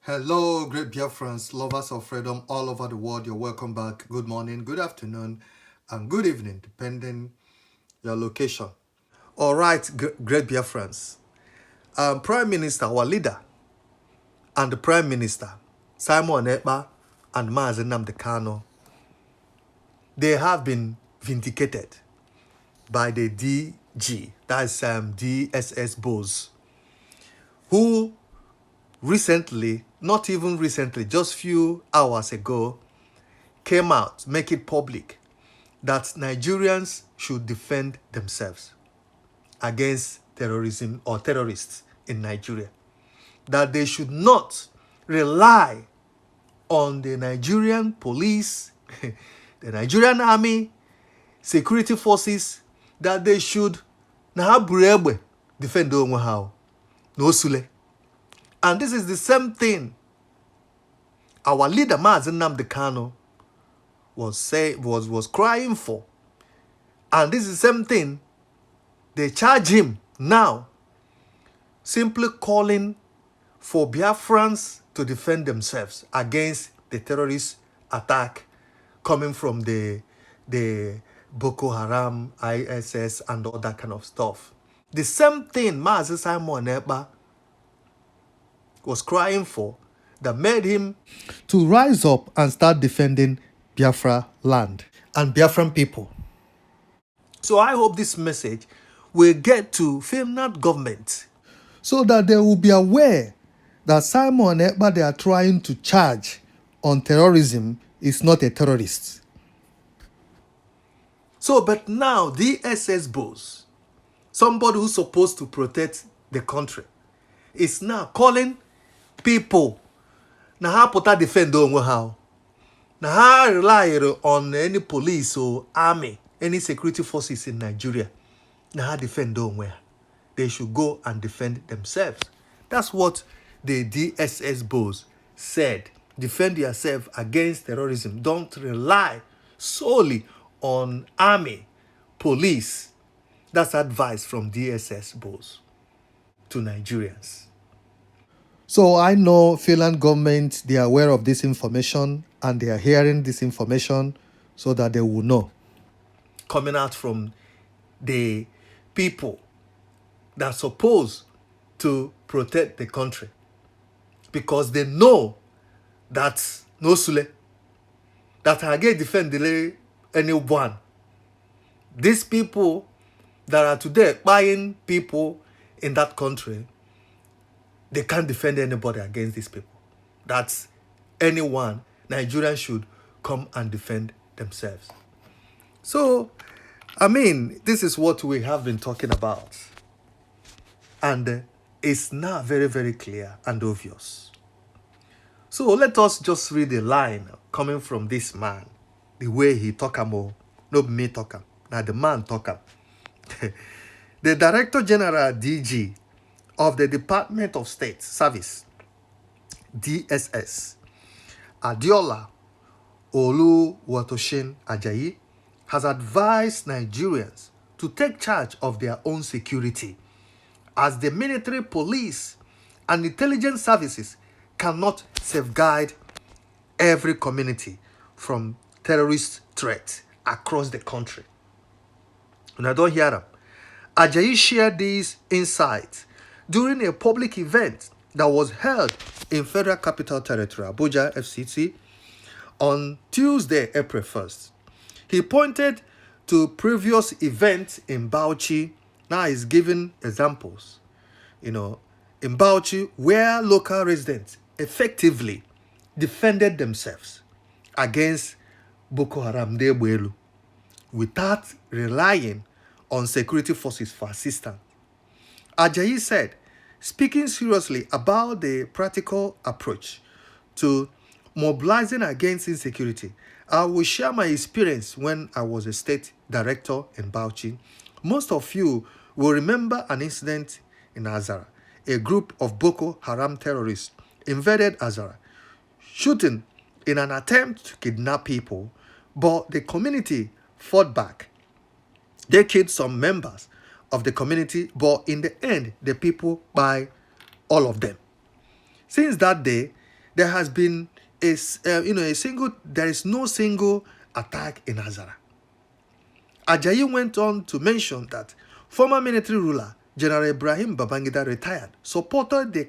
Hello, great Biafrans, lovers of freedom all over the world. You're welcome back. Good morning, good afternoon, and good evening, depending your location. All right, great Biafrans. Prime Minister, our leader, and the Prime Minister, Simon Ekpa and Mazi Nnamdi Kanu, they have been vindicated by the DG, that's DSS boss, who recently, not even recently, just few hours ago, came out, make it public that Nigerians should defend themselves against terrorism or terrorists in Nigeria. That they should not rely on the Nigerian police, the Nigerian army, security forces, that they should defend how no sule. And this is the same thing our leader Mazi Nnamdi Kanu was crying for. And this is the same thing they charge him now, simply calling for Biafrans to defend themselves against the terrorist attack coming from the Boko Haram, ISS, and all that kind of stuff. The same thing Mazi Simon Ekpa was crying for that made him to rise up and start defending Biafra land and Biafran people. So I hope this message will get to Finland government so that they will be aware that Simon Ekpa they are trying to charge on terrorism is not a terrorist. So, but now DSS boss, somebody who's supposed to protect the country, is now calling people na ha put defend onwe how. Na ha rely on any police or army, any security forces in Nigeria. Na ha defend onwe. They should go and defend themselves. That's what the DSS boss said. Defend yourself against terrorism. Don't rely solely on army, police. That's advice from DSS boss to Nigerians. So I know Finland government, they are aware of this information and they are hearing this information so that they will know. Coming out from the people that are supposed to protect the country, because they know that no sule, that I get defend anyone. These people that are today buying people in that country, they can't defend anybody against these people. That's anyone. Nigerians should come and defend themselves. So, I mean, this is what we have been talking about. And it's now very, very clear and obvious. So let us just read the line coming from this man. The way he talk no me talk now the man talk. The Director General DG of the Department of State Service, DSS, Adiola Oluwatoshin Ajayi, has advised Nigerians to take charge of their own security, as the military, police, and intelligence services cannot safeguard every community from terrorist threats across the country. And I don't hear them. Ajayi shared these insights during a public event that was held in Federal Capital Territory, Abuja, FCT, on Tuesday, April 1st. He pointed to previous events in Bauchi. Now he's giving examples, in Bauchi, where local residents effectively defended themselves against Boko Haram without relying on security forces for assistance. Ajayi said, speaking seriously about the practical approach to mobilizing against insecurity, I will share my experience when I was a state director in Bauchi. Most of you will remember an incident in Azara. A group of Boko Haram terrorists invaded Azara, shooting in an attempt to kidnap people, but the community fought back. They killed some members of the community, but in the end, the people by all of them. Since that day, there has been there is no single attack in Azara. Ajayi went on to mention that former military ruler General Ibrahim Babangida retired, supported the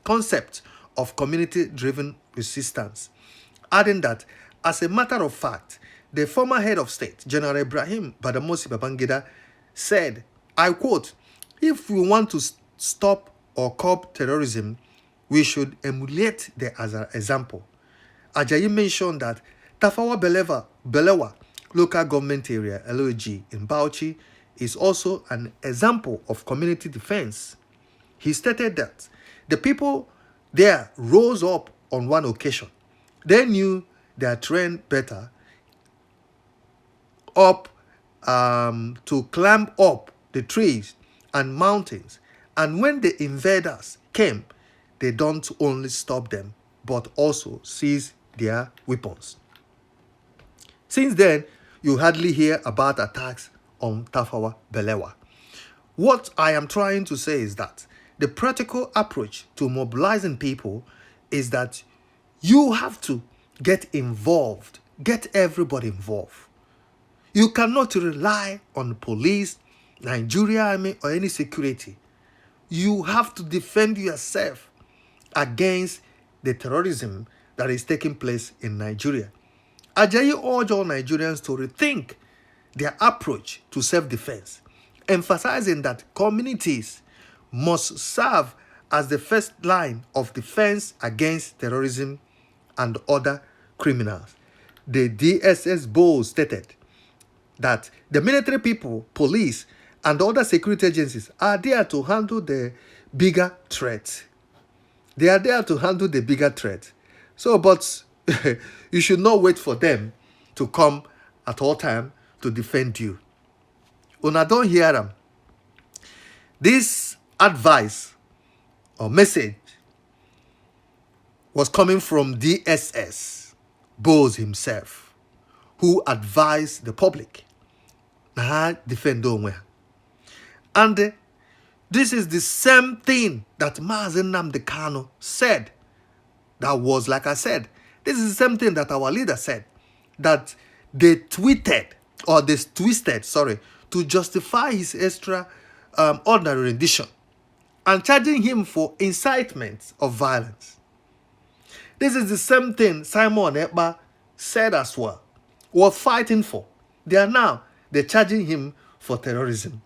concept of community-driven resistance, adding that, as a matter of fact, the former head of state, General Ibrahim Badamasi Babangida, said, I quote, "If we want to stop or curb terrorism, we should emulate the Azara example." Ajayi mentioned that Tafawa Balewa local government area, LOG, in Bauchi, is also an example of community defense. He stated that the people there rose up on one occasion. They knew their terrain better up to climb up the trees and mountains. And when the invaders came, they don't only stop them, but also seize their weapons. Since then, you hardly hear about attacks on Tafawa Balewa. What I am trying to say is that the practical approach to mobilizing people is that you have to get involved, get everybody involved. You cannot rely on police, Nigeria Army, or any security. You have to defend yourself against the terrorism that is taking place in Nigeria. Ajayi urged all Nigerians to rethink their approach to self-defense, emphasizing that communities must serve as the first line of defense against terrorism and other criminals. The DSS board stated that the military people, police, and other security agencies are there to handle the bigger threat. They are there to handle the bigger threat. So, but you should not wait for them to come at all time to defend you. Una don't hear them. This advice or message was coming from DSS, Bose himself, who advised the public. Defend. And this is the same thing that Mazen Nnamdi Kanu said. That was, like I said, this is the same thing that our leader said, that they twisted, to justify his extraordinary rendition and charging him for incitement of violence. This is the same thing Simon Ekpa said as well, was fighting for. They're charging him for terrorism.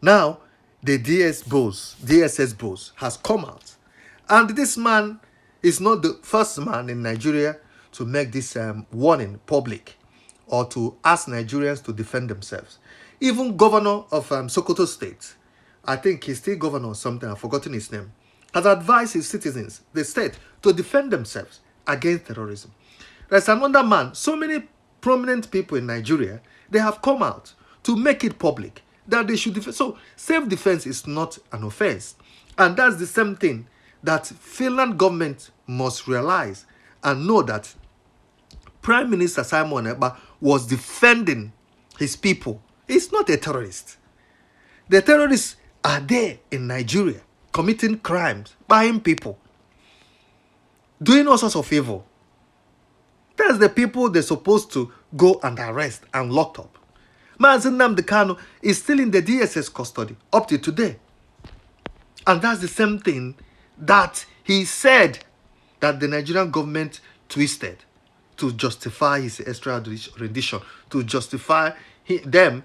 Now, the DSS boss has come out. And this man is not the first man in Nigeria to make this warning public or to ask Nigerians to defend themselves. Even governor of Sokoto State, I think he's still governor or something, I've forgotten his name, has advised his citizens, the state, to defend themselves against terrorism. There's another man, so many prominent people in Nigeria, they have come out to make it public that they should defend. So self-defense is not an offense. And that's the same thing that Finland government must realize and know, that Prime Minister Simon Ekpa was defending his people. He's not a terrorist. The terrorists are there in Nigeria committing crimes, buying people, doing all sorts of evil. That's the people they're supposed to go and arrest and lock up. Mazen Nnamdi Kanu is still in the DSS custody up to today. And that's the same thing that he said that the Nigerian government twisted to justify his extradition, to justify him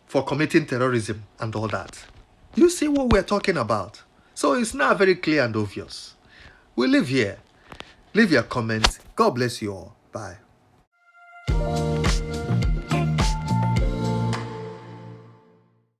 for committing terrorism and all that. You see what we're talking about? So it's now very clear and obvious. We live here. Leave your comments. God bless you all. Bye.